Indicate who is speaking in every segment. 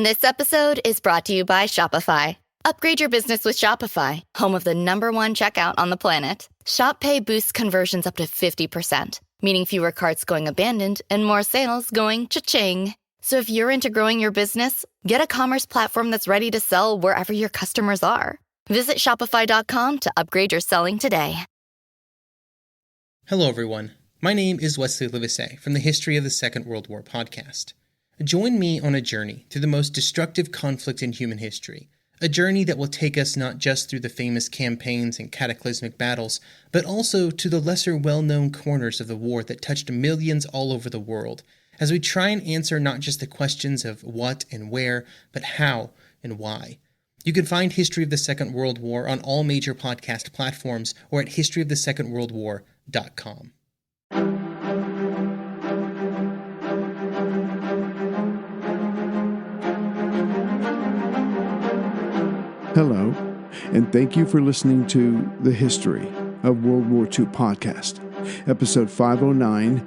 Speaker 1: This episode is brought to you by Shopify. Upgrade your business with Shopify, home of the #1 checkout on the planet. Shop Pay boosts conversions up to 50%, meaning fewer carts going abandoned and more sales going cha-ching. So if you're into growing your business, get a commerce platform that's ready to sell wherever your customers are. Visit shopify.com to upgrade your selling today.
Speaker 2: Hello, everyone. My name is Wesley Livesey from the History of the Second World War podcast. Join me on a journey through the most destructive conflict in human history, a journey that will take us not just through the famous campaigns and cataclysmic battles, but also to the lesser well-known corners of the war that touched millions all over the world, as we try and answer not just the questions of what and where, but how and why. You can find History of the Second World War on all major podcast platforms or at historyofthesecondworldwar.com.
Speaker 3: Hello, and thank you for listening to the History of World War II podcast, episode 509,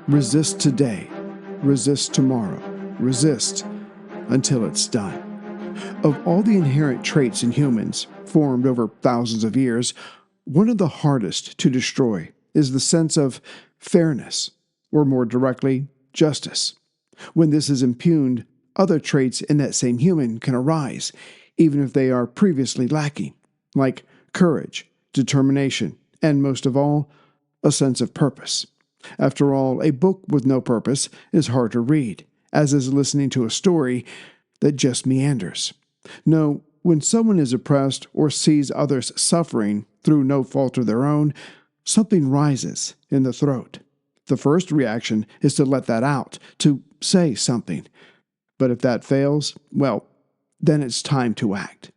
Speaker 3: Resist Today, Resist Tomorrow, Resist Until It's Done. Of all the inherent traits in humans, formed over thousands of years, one of the hardest to destroy is the sense of fairness, or more directly, justice. When this is impugned, other traits in that same human can arise, even if they are previously lacking, like courage, determination, and most of all, a sense of purpose. After all, a book with no purpose is hard to read, as is listening to a story that just meanders. No, when someone is oppressed or sees others suffering through no fault of their own, something rises in the throat. The first reaction is to let that out, to say something. But if that fails, well, then it's time to act.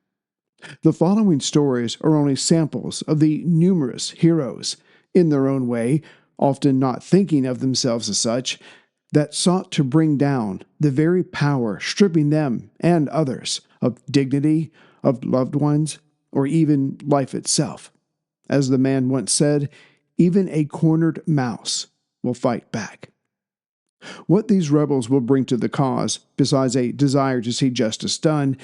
Speaker 3: The following stories are only samples of the numerous heroes, in their own way, often not thinking of themselves as such, that sought to bring down the very power stripping them and others of dignity, of loved ones, or even life itself. As the man once said, even a cornered mouse will fight back. What these rebels will bring to the cause, besides a desire to see justice done,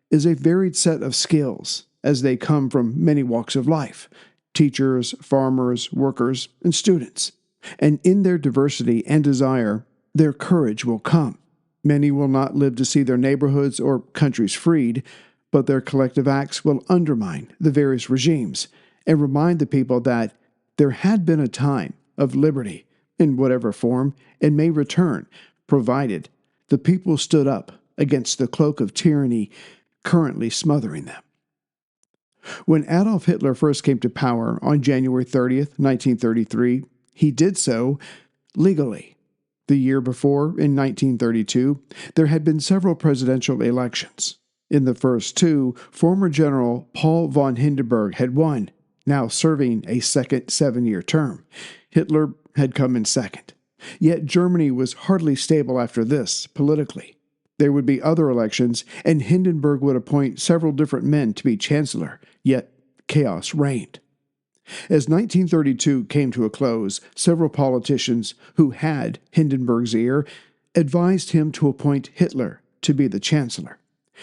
Speaker 3: is a varied set of skills, as they come from many walks of life: teachers, farmers, workers, and students. And in their diversity and desire, their courage will come. Many will not live to see their neighborhoods or countries freed, but their collective acts will undermine the various regimes and remind the people that there had been a time of liberty, in whatever form, and may return, provided the people stood up against the cloak of tyranny currently smothering them. When Adolf Hitler first came to power on January 30th, 1933, he did so legally. The year before, in 1932, there had been several presidential elections. In the first two, former General Paul von Hindenburg had won, now serving a second 7-year term. Hitler had come in second. Yet Germany was hardly stable after this, politically. There would be other elections, and Hindenburg would appoint several different men to be chancellor, yet chaos reigned. As 1932 came to a close, several politicians who had Hindenburg's ear advised him to appoint Hitler to be the chancellor.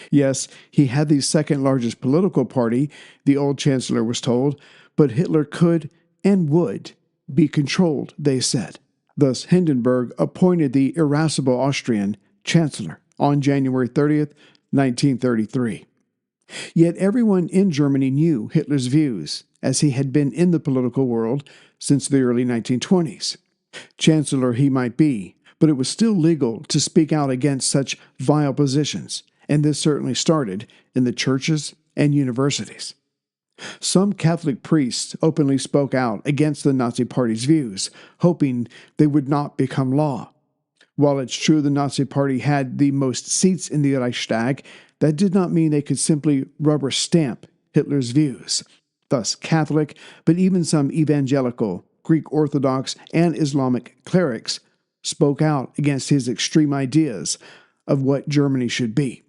Speaker 3: Yes, he had the second largest political party, the old chancellor was told, but Hitler could and would be controlled, they said. Thus Hindenburg appointed the irascible Austrian chancellor on January 30th, 1933. Yet everyone in Germany knew Hitler's views, as he had been in the political world since the early 1920s. Chancellor he might be, but it was still legal to speak out against such vile positions, and this certainly started in the churches and universities. Some Catholic priests openly spoke out against the Nazi Party's views, hoping they would not become law. While it's true the Nazi Party had the most seats in the Reichstag, that did not mean they could simply rubber stamp Hitler's views. Thus, Catholic, but even some evangelical, Greek Orthodox, and Islamic clerics spoke out against his extreme ideas of what Germany should be.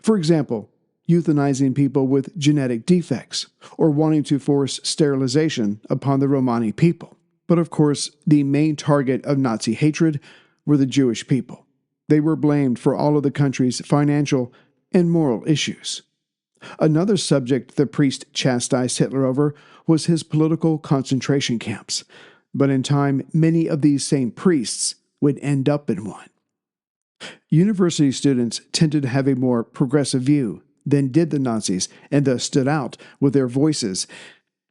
Speaker 3: For example, euthanizing people with genetic defects, or wanting to force sterilization upon the Romani people. But of course, the main target of Nazi hatred were the Jewish people. They were blamed for all of the country's financial and moral issues. Another subject the priest chastised Hitler over was his political concentration camps, but in time, many of these same priests would end up in one. University students tended to have a more progressive view than did the Nazis, and thus stood out with their voices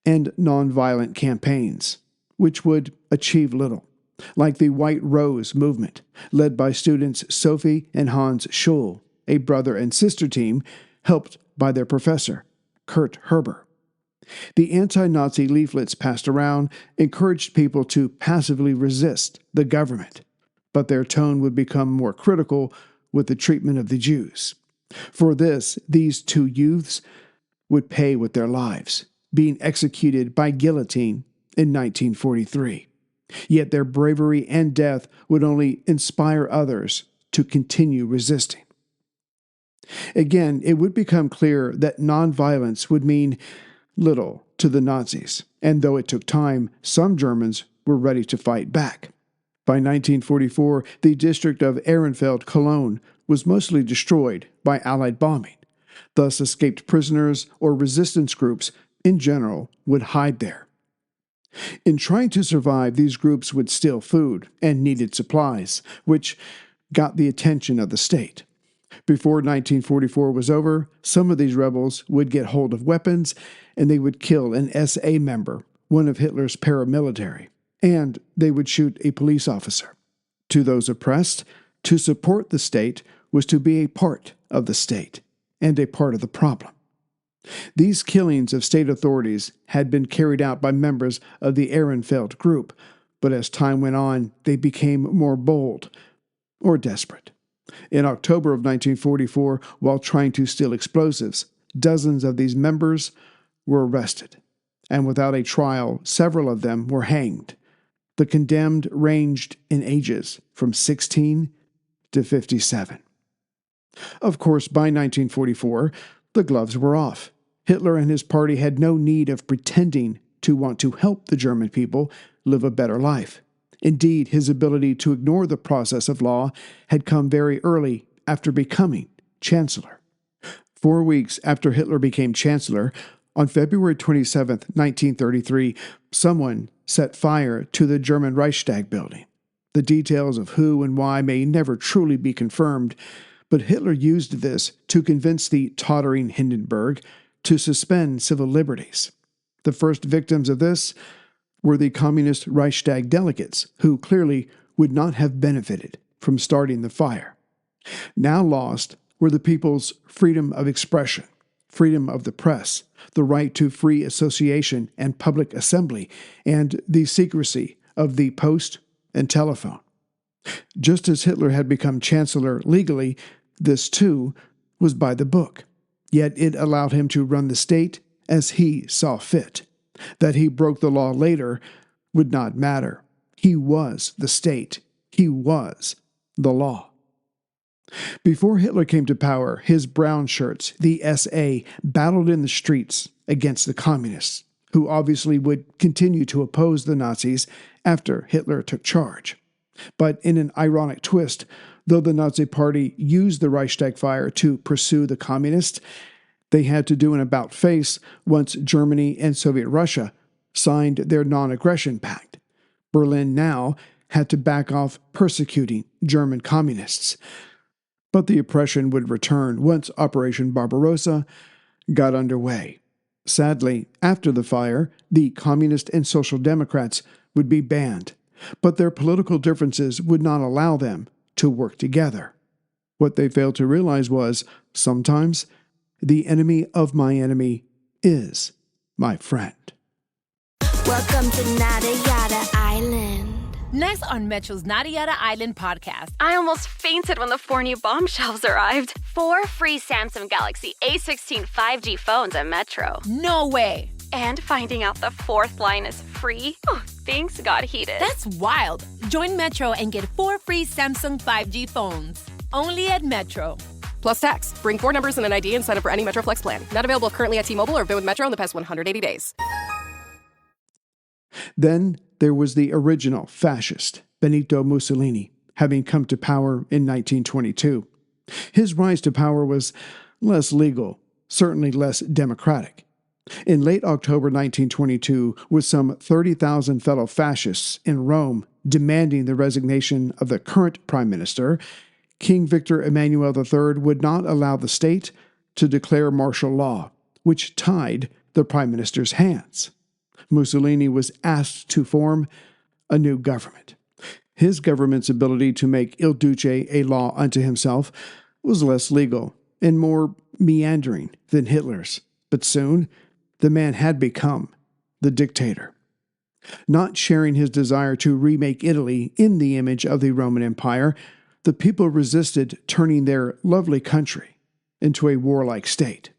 Speaker 3: and nonviolent campaigns, which would achieve little, like the White Rose movement, led by students Sophie and Hans Schul, a brother and sister team, helped by their professor, Kurt Herber. The anti-Nazi leaflets passed around encouraged people to passively resist the government, but their tone would become more critical with the treatment of the Jews. For this, these two youths would pay with their lives, being executed by guillotine in 1943. Yet their bravery and death would only inspire others to continue resisting. Again, it would become clear that nonviolence would mean little to the Nazis, and though it took time, some Germans were ready to fight back. By 1944, the district of Ehrenfeld-Cologne was mostly destroyed by Allied bombing. Thus, escaped prisoners or resistance groups in general would hide there. In trying to survive, these groups would steal food and needed supplies, which got the attention of the state. Before 1944 was over, some of these rebels would get hold of weapons and they would kill an SA member, one of Hitler's paramilitary, and they would shoot a police officer. To those oppressed, to support the state was to be a part of the state and a part of the problem. These killings of state authorities had been carried out by members of the Ehrenfeld group, but as time went on, they became more bold or desperate. In October of 1944, while trying to steal explosives, dozens of these members were arrested, and without a trial, several of them were hanged. The condemned ranged in ages from 16 to 57. Of course, by 1944, the gloves were off. Hitler and his party had no need of pretending to want to help the German people live a better life. Indeed, his ability to ignore the process of law had come very early after becoming Chancellor. 4 weeks after Hitler became Chancellor, on February 27, 1933, someone set fire to the German Reichstag building. The details of who and why may never truly be confirmed, but Hitler used this to convince the tottering Hindenburg to suspend civil liberties. The first victims of this were the communist Reichstag delegates, who clearly would not have benefited from starting the fire. Now lost were the people's freedom of expression, freedom of the press, the right to free association and public assembly, and the secrecy of the post and telephone. Just as Hitler had become Chancellor legally, this too was by the book. Yet it allowed him to run the state as he saw fit. That he broke the law later would not matter. He was the state. He was the law. Before Hitler came to power, his brown shirts, the SA, battled in the streets against the communists, who obviously would continue to oppose the Nazis after Hitler took charge. But in an ironic twist, though the Nazi Party used the Reichstag fire to pursue the communists, they had to do an about-face once Germany and Soviet Russia signed their non-aggression pact. Berlin now had to back off persecuting German communists. But the oppression would return once Operation Barbarossa got underway. Sadly, after the fire, the Communist and Social Democrats would be banned, but their political differences would not allow them to work together. What they failed to realize was, sometimes, the enemy of my enemy is my friend.
Speaker 4: Welcome to Nada Yada Island.
Speaker 5: Next on Metro's Nada Yada Island podcast.
Speaker 6: I almost fainted when the 4 new bombshells arrived. 4 free Samsung Galaxy A16 5G phones at Metro.
Speaker 5: No way.
Speaker 6: And finding out the 4th line is free? Oh, things got heated.
Speaker 5: That's wild. Join Metro and get 4 free Samsung 5G phones. Only at Metro.
Speaker 7: Plus tax. Bring 4 numbers and an ID and sign up for any Metro Flex plan. Not available currently at T-Mobile or have been with Metro in the past 180 days.
Speaker 3: Then there was the original fascist, Benito Mussolini, having come to power in 1922. His rise to power was less legal, certainly less democratic. In late October 1922, with some 30,000 fellow fascists in Rome demanding the resignation of the current prime minister, King Victor Emmanuel III would not allow the state to declare martial law, which tied the prime minister's hands. Mussolini was asked to form a new government. His government's ability to make Il Duce a law unto himself was less legal and more meandering than Hitler's, but soon the man had become the dictator. Not sharing his desire to remake Italy in the image of the Roman Empire, the people resisted turning their lovely country into a warlike state.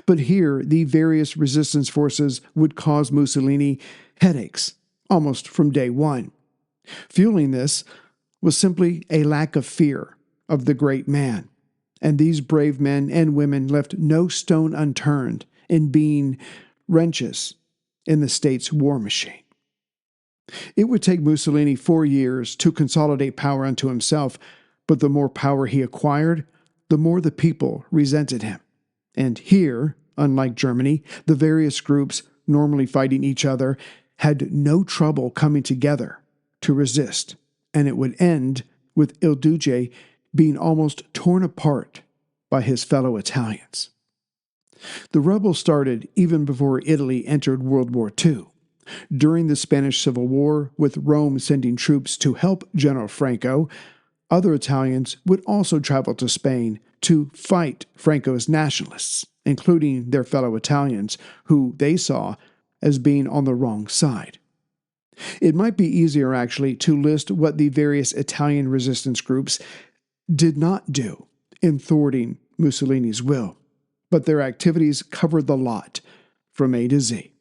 Speaker 3: But here, the various resistance forces would cause Mussolini headaches almost from day one. Fueling this was simply a lack of fear of the great man, and these brave men and women left no stone unturned in being wrenches in the state's war machine. It would take Mussolini 4 years to consolidate power unto himself, but the more power he acquired, the more the people resented him. And here, unlike Germany, the various groups normally fighting each other had no trouble coming together to resist, and it would end with Il Duce being almost torn apart by his fellow Italians. The rebels started even before Italy entered World War II. During the Spanish Civil War, with Rome sending troops to help General Franco, other Italians would also travel to Spain to fight Franco's nationalists, including their fellow Italians, who they saw as being on the wrong side. It might be easier, actually, to list what the various Italian resistance groups did not do in thwarting Mussolini's will, but their activities covered the lot from A to Z.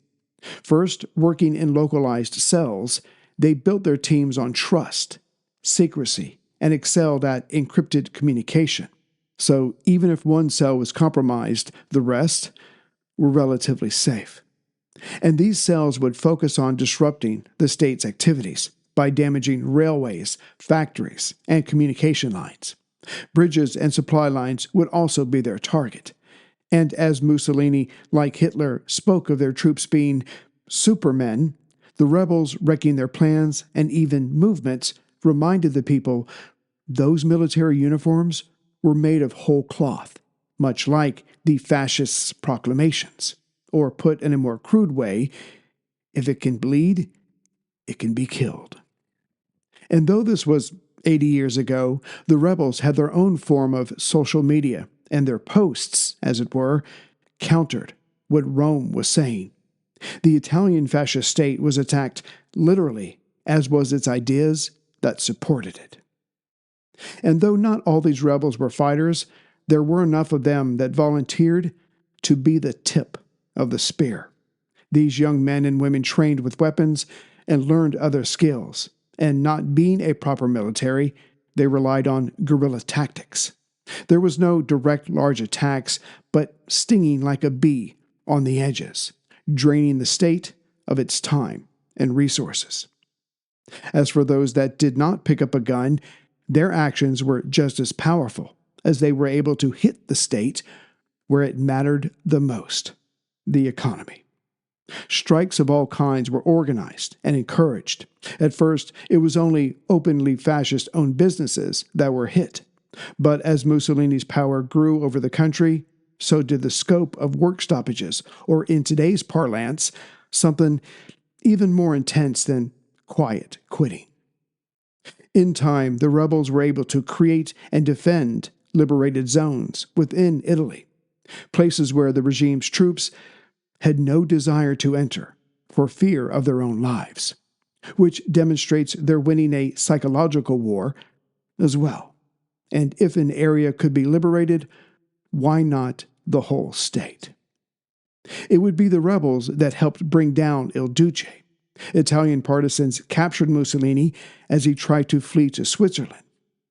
Speaker 3: First, working in localized cells, they built their teams on trust, secrecy, and excelled at encrypted communication. So even if one cell was compromised, the rest were relatively safe. And these cells would focus on disrupting the state's activities by damaging railways, factories, and communication lines. Bridges and supply lines would also be their target. And as Mussolini, like Hitler, spoke of their troops being supermen, the rebels wrecking their plans and even movements reminded the people those military uniforms were made of whole cloth, much like the fascists' proclamations. Or put in a more crude way, if it can bleed, it can be killed. And though this was 80 years ago, the rebels had their own form of social media, and their posts, as it were, countered what Rome was saying. The Italian fascist state was attacked literally, as was its ideas that supported it. And though not all these rebels were fighters, there were enough of them that volunteered to be the tip of the spear. These young men and women trained with weapons and learned other skills, and not being a proper military, they relied on guerrilla tactics. There was no direct large attacks, but stinging like a bee on the edges, draining the state of its time and resources. As for those that did not pick up a gun, their actions were just as powerful, as they were able to hit the state where it mattered the most, the economy. Strikes of all kinds were organized and encouraged. At first, it was only openly fascist-owned businesses that were hit. But as Mussolini's power grew over the country, so did the scope of work stoppages, or in today's parlance, something even more intense than quiet quitting. In time, the rebels were able to create and defend liberated zones within Italy, places where the regime's troops had no desire to enter for fear of their own lives, which demonstrates they're winning a psychological war as well. And if an area could be liberated, why not the whole state? It would be the rebels that helped bring down Il Duce. Italian partisans captured Mussolini as he tried to flee to Switzerland,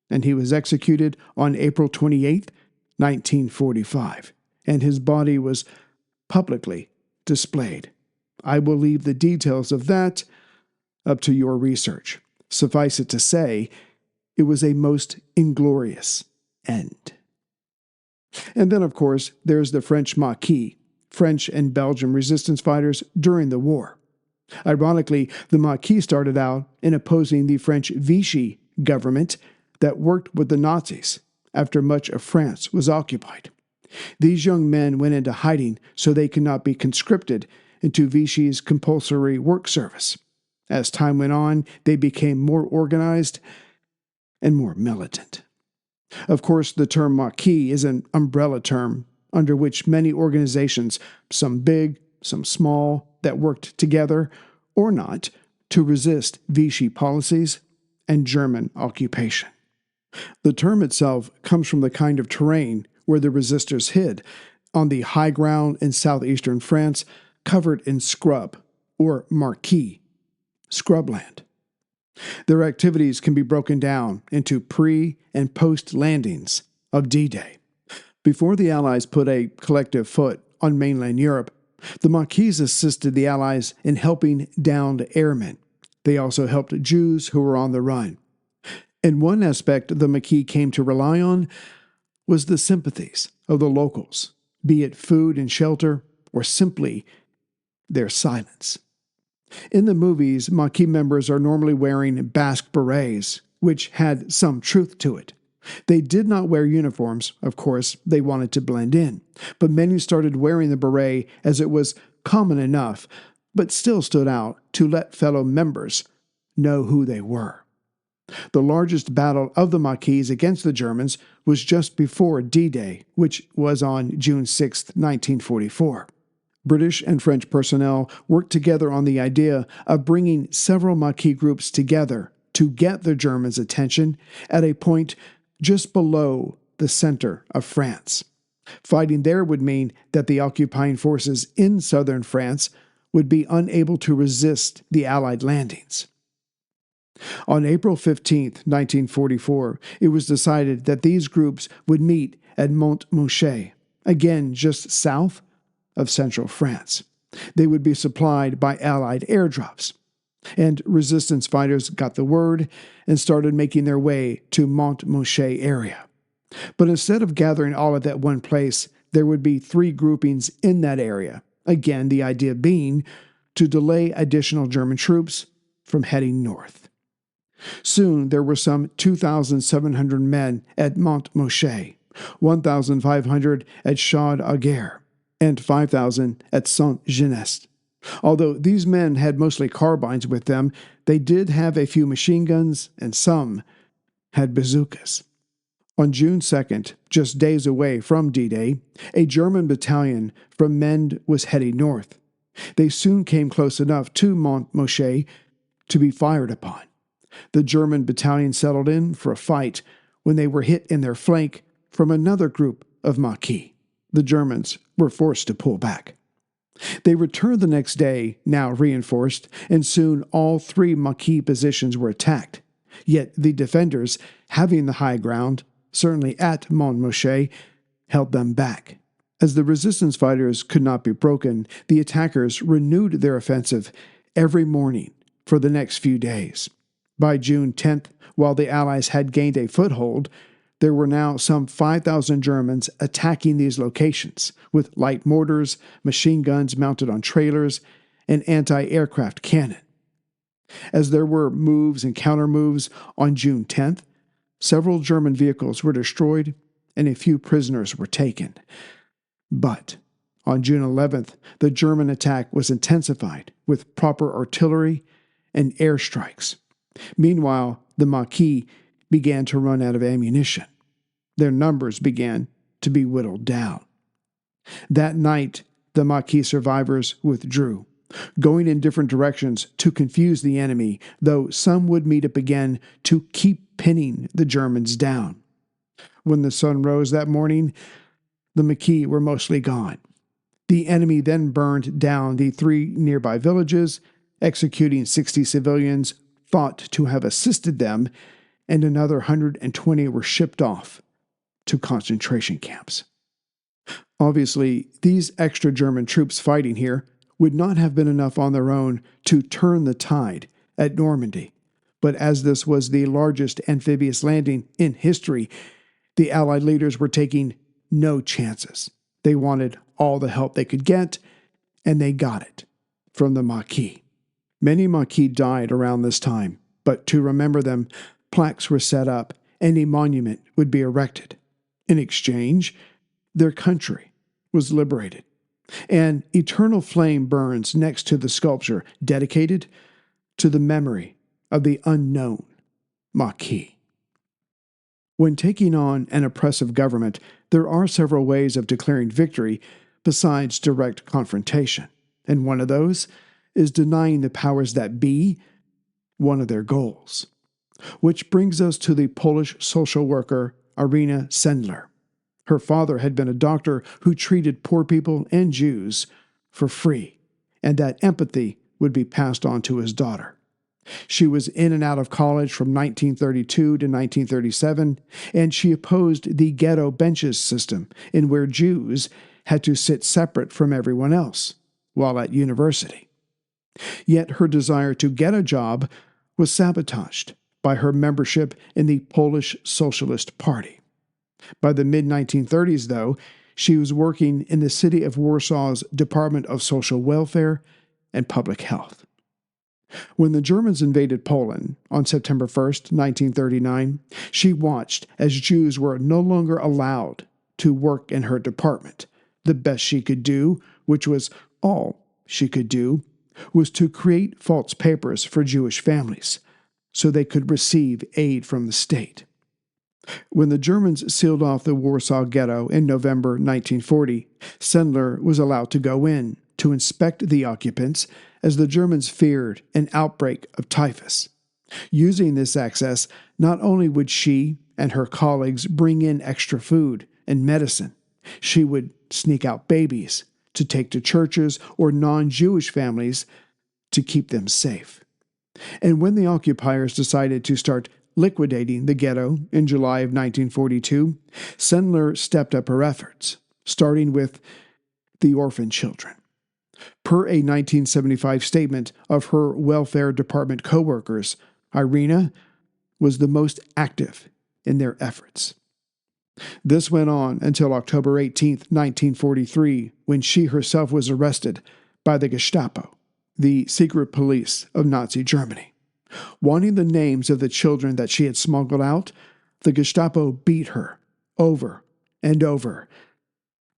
Speaker 3: and he was executed on April 28, 1945, and his body was publicly displayed. I will leave the details of that up to your research. Suffice it to say, It was a most inglorious end. And then, of course, there's the French Maquis, French and Belgian resistance fighters during the war. Ironically, the Maquis started out in opposing the French Vichy government that worked with the Nazis after much of France was occupied. These young men went into hiding so they could not be conscripted into Vichy's compulsory work service. As time went on, they became more organized and more militant. Of course, the term Maquis is an umbrella term under which many organizations, some big, some small, that worked together or not to resist Vichy policies and German occupation. The term itself comes from the kind of terrain where the resistors hid, on the high ground in southeastern France covered in scrub, or marquis, scrubland. Their activities can be broken down into pre- and post-landings of D-Day. Before the Allies put a collective foot on mainland Europe, the Maquis assisted the Allies in helping downed airmen. They also helped Jews who were on the run. And one aspect the Maquis came to rely on was the sympathies of the locals, be it food and shelter or simply their silence. In the movies, Maquis members are normally wearing Basque berets, which had some truth to it. They did not wear uniforms, of course, they wanted to blend in, but many started wearing the beret as it was common enough, but still stood out to let fellow members know who they were. The largest battle of the Maquis against the Germans was just before D-Day, which was on June 6, 1944. British and French personnel worked together on the idea of bringing several Maquis groups together to get the Germans' attention at a point just below the center of France. Fighting there would mean that the occupying forces in southern France would be unable to resist the Allied landings. On April 15, 1944, it was decided that these groups would meet at Montmouchet, again just south of central France. They would be supplied by Allied airdrops. And resistance fighters got the word and started making their way to Montmouchet area. But instead of gathering all at that one place, there would be 3 groupings in that area. Again, the idea being to delay additional German troops from heading north. Soon there were some 2,700 men at Montmouchet, 1,500 at Chaude-Aguerre, and 5,000 at Saint-Genest. Although these men had mostly carbines with them, they did have a few machine guns, and some had bazookas. On June 2nd, just days away from D-Day, a German battalion from Mende was heading north. They soon came close enough to Montmouchet to be fired upon. The German battalion settled in for a fight when they were hit in their flank from another group of Maquis. The Germans were forced to pull back. They returned the next day, now reinforced, and soon all 3 Maquis positions were attacked. Yet the defenders, having the high ground, certainly at Montmouchet, held them back. As the resistance fighters could not be broken, the attackers renewed their offensive every morning for the next few days. By June 10th, while the Allies had gained a foothold, there were now some 5,000 Germans attacking these locations with light mortars, machine guns mounted on trailers, and anti-aircraft cannon. As there were moves and counter-moves on June 10th, several German vehicles were destroyed and a few prisoners were taken. But on June 11th, the German attack was intensified with proper artillery and airstrikes. Meanwhile, the Maquis began to run out of ammunition. Their numbers began to be whittled down. That night, the Maquis survivors withdrew, going in different directions to confuse the enemy, though some would meet up again to keep pinning the Germans down. When the sun rose that morning, the Maquis were mostly gone. The enemy then burned down the 3 nearby villages, executing 60 civilians thought to have assisted them, and another 120 were shipped off to concentration camps. Obviously, these extra German troops fighting here would not have been enough on their own to turn the tide at Normandy, But as this was the largest amphibious landing in history, the Allied leaders were taking no chances. They wanted all the help they could get, and they got it from the Maquis. Many Maquis died around this time, but to remember them, plaques were set up and a monument would be erected. In exchange, their country was liberated. An eternal flame burns next to the sculpture dedicated to the memory of the unknown Maquis. When taking on an oppressive government, there are several ways of declaring victory besides direct confrontation, and one of those is denying the powers that be one of their goals. Which brings us to the Polish social worker Irina Sendler. Her father had been a doctor who treated poor people and Jews for free, and that empathy would be passed on to his daughter. She was in and out of college from 1932 to 1937, and she opposed the ghetto benches system, in where Jews had to sit separate from everyone else while at university. Yet her desire to get a job was sabotaged by her membership in the Polish Socialist Party. By the mid-1930s, though, she was working in the city of Warsaw's Department of Social Welfare and Public Health. When the Germans invaded Poland on September 1st, 1939, she watched as Jews were no longer allowed to work in her department. The best she could do, which was all she could do, was to create false papers for Jewish families so they could receive aid from the state. When the Germans sealed off the Warsaw Ghetto in November 1940, Sendler was allowed to go in to inspect the occupants as the Germans feared an outbreak of typhus. Using this access, not only would she and her colleagues bring in extra food and medicine, she would sneak out babies to take to churches or non-Jewish families to keep them safe. And when the occupiers decided to start liquidating the ghetto in July of 1942, Sendler stepped up her efforts, starting with the orphan children. Per a 1975 statement of her welfare department co-workers, Irina was the most active in their efforts. This went on until October 18, 1943, when she herself was arrested by the Gestapo, the secret police of Nazi Germany. Wanting the names of the children that she had smuggled out, the Gestapo beat her over and over,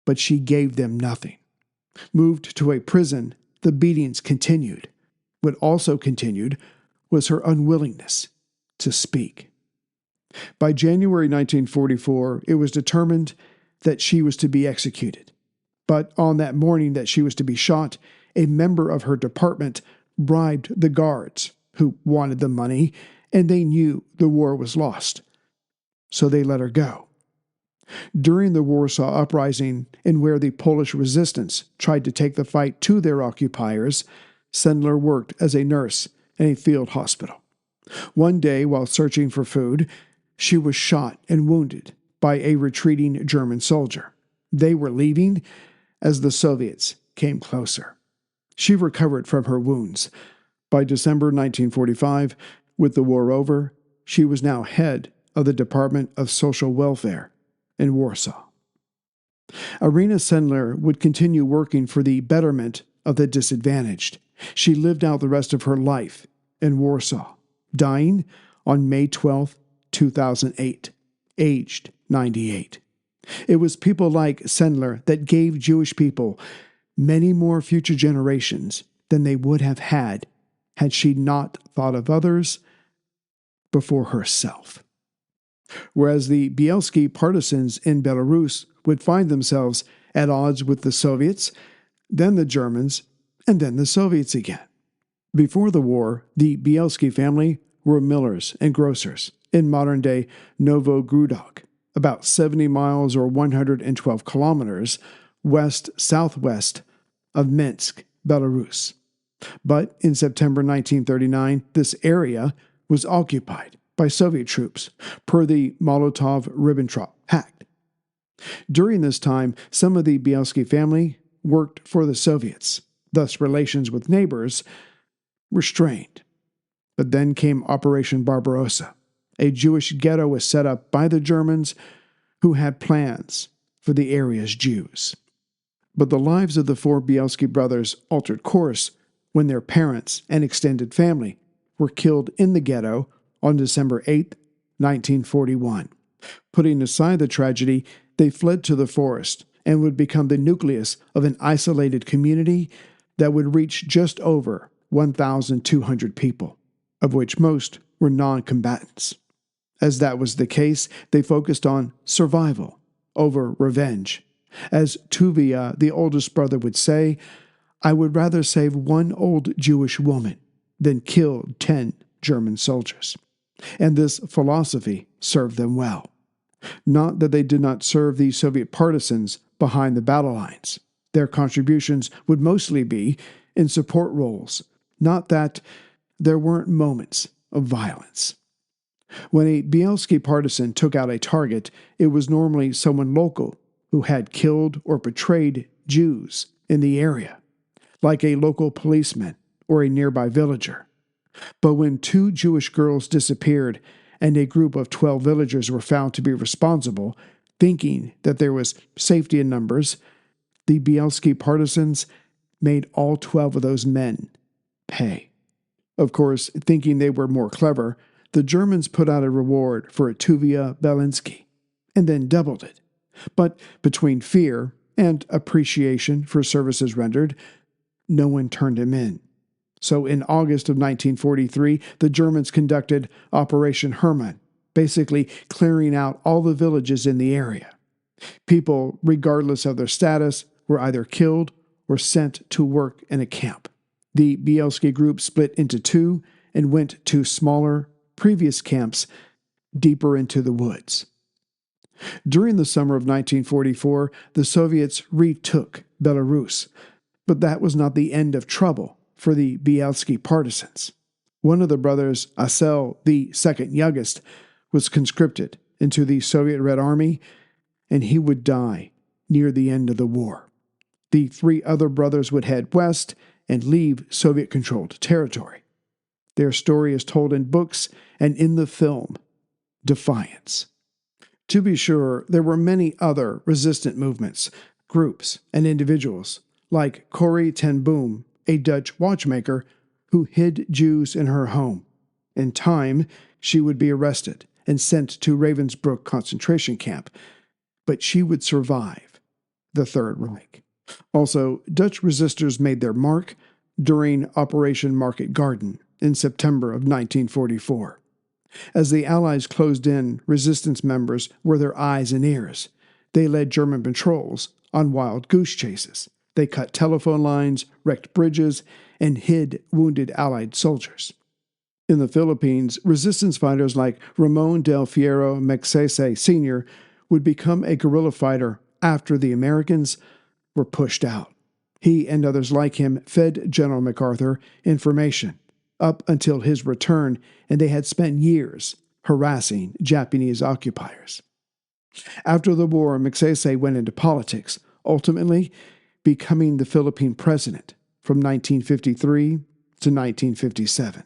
Speaker 3: but she gave them nothing. Moved to a prison, the beatings continued. What also continued was her unwillingness to speak. By January 1944, it was determined that she was to be executed. But on that morning that she was to be shot, a member of her department bribed the guards who wanted the money, and they knew the war was lost. So they let her go. During the Warsaw Uprising, and where the Polish resistance tried to take the fight to their occupiers, Sendler worked as a nurse in a field hospital. One day, while searching for food, she was shot and wounded by a retreating German soldier. They were leaving as the Soviets came closer. She recovered from her wounds. By December 1945, with the war over, she was now head of the Department of Social Welfare in Warsaw. Irina Sendler would continue working for the betterment of the disadvantaged. She lived out the rest of her life in Warsaw, dying on May 12, 2008, aged 98. It was people like Sendler that gave Jewish people many more future generations than they would have had she not thought of others before herself. Whereas the Bielski partisans in Belarus would find themselves at odds with the Soviets, then the Germans, and then the Soviets again. Before the war, the Bielski family were millers and grocers in modern-day Novogrudok, about 70 miles or 112 kilometers west-southwest of Minsk, Belarus. But in September 1939, this area was occupied by Soviet troops, per the Molotov-Ribbentrop Pact. During this time, some of the Bielski family worked for the Soviets, thus relations with neighbors were strained. But then came Operation Barbarossa. A Jewish ghetto was set up by the Germans who had plans for the area's Jews. But the lives of the four Bielski brothers altered course when their parents and extended family were killed in the ghetto on December 8, 1941. Putting aside the tragedy, they fled to the forest and would become the nucleus of an isolated community that would reach just over 1,200 people, of which most were non-combatants. As that was the case, they focused on survival over revenge. As Tuvia, the oldest brother, would say, "I would rather save one old Jewish woman than kill 10 German soldiers." And this philosophy served them well. Not that they did not serve the Soviet partisans behind the battle lines. Their contributions would mostly be in support roles, not that there weren't moments of violence. When a Bielski partisan took out a target, it was normally someone local who had killed or betrayed Jews in the area, like a local policeman or a nearby villager. But when 2 Jewish girls disappeared and a group of 12 villagers were found to be responsible, thinking that there was safety in numbers, the Bielski partisans made all 12 of those men pay. Of course, thinking they were more clever, the Germans put out a reward for a Tuvia Belinsky, and then doubled it. But between fear and appreciation for services rendered, no one turned him in. So in August of 1943, the Germans conducted Operation Hermann, basically clearing out all the villages in the area. People, regardless of their status, were either killed or sent to work in a camp. The Bielski group split into 2 and went to smaller, previous camps deeper into the woods. During the summer of 1944, the Soviets retook Belarus, but that was not the end of trouble for the Bielski partisans. One of the brothers, Asel, the second youngest, was conscripted into the Soviet Red Army, and he would die near the end of the war. The 3 other brothers would head west and leave Soviet-controlled territory. Their story is told in books and in the film Defiance. To be sure, there were many other resistant movements, groups, and individuals, like Corrie ten Boom, a Dutch watchmaker who hid Jews in her home. In time, she would be arrested and sent to Ravensbrück concentration camp, but she would survive the Third Reich. Also, Dutch resistors made their mark during Operation Market Garden in September of 1944. As the Allies closed in, resistance members were their eyes and ears. They led German patrols on wild goose chases. They cut telephone lines, wrecked bridges, and hid wounded Allied soldiers. In the Philippines, resistance fighters like Ramon del Fierro Magsaysay Sr. would become a guerrilla fighter after the Americans were pushed out. He and others like him fed General MacArthur information up until his return, and they had spent years harassing Japanese occupiers. After the war, Magsaysay went into politics, ultimately becoming the Philippine president from 1953 to 1957.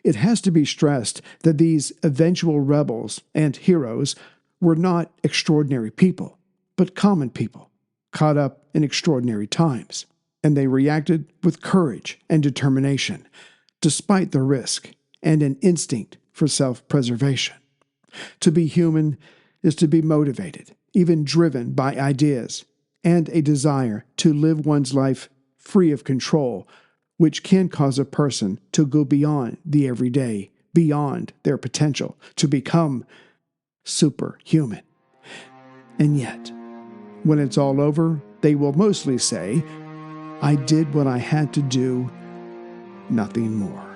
Speaker 3: It has to be stressed that these eventual rebels and heroes were not extraordinary people, but common people, caught up in extraordinary times. And they reacted with courage and determination, despite the risk and an instinct for self-preservation. To be human is to be motivated, even driven by ideas, and a desire to live one's life free of control, which can cause a person to go beyond the everyday, beyond their potential, to become superhuman. And yet, when it's all over, they will mostly say, "I did what I had to do, nothing more."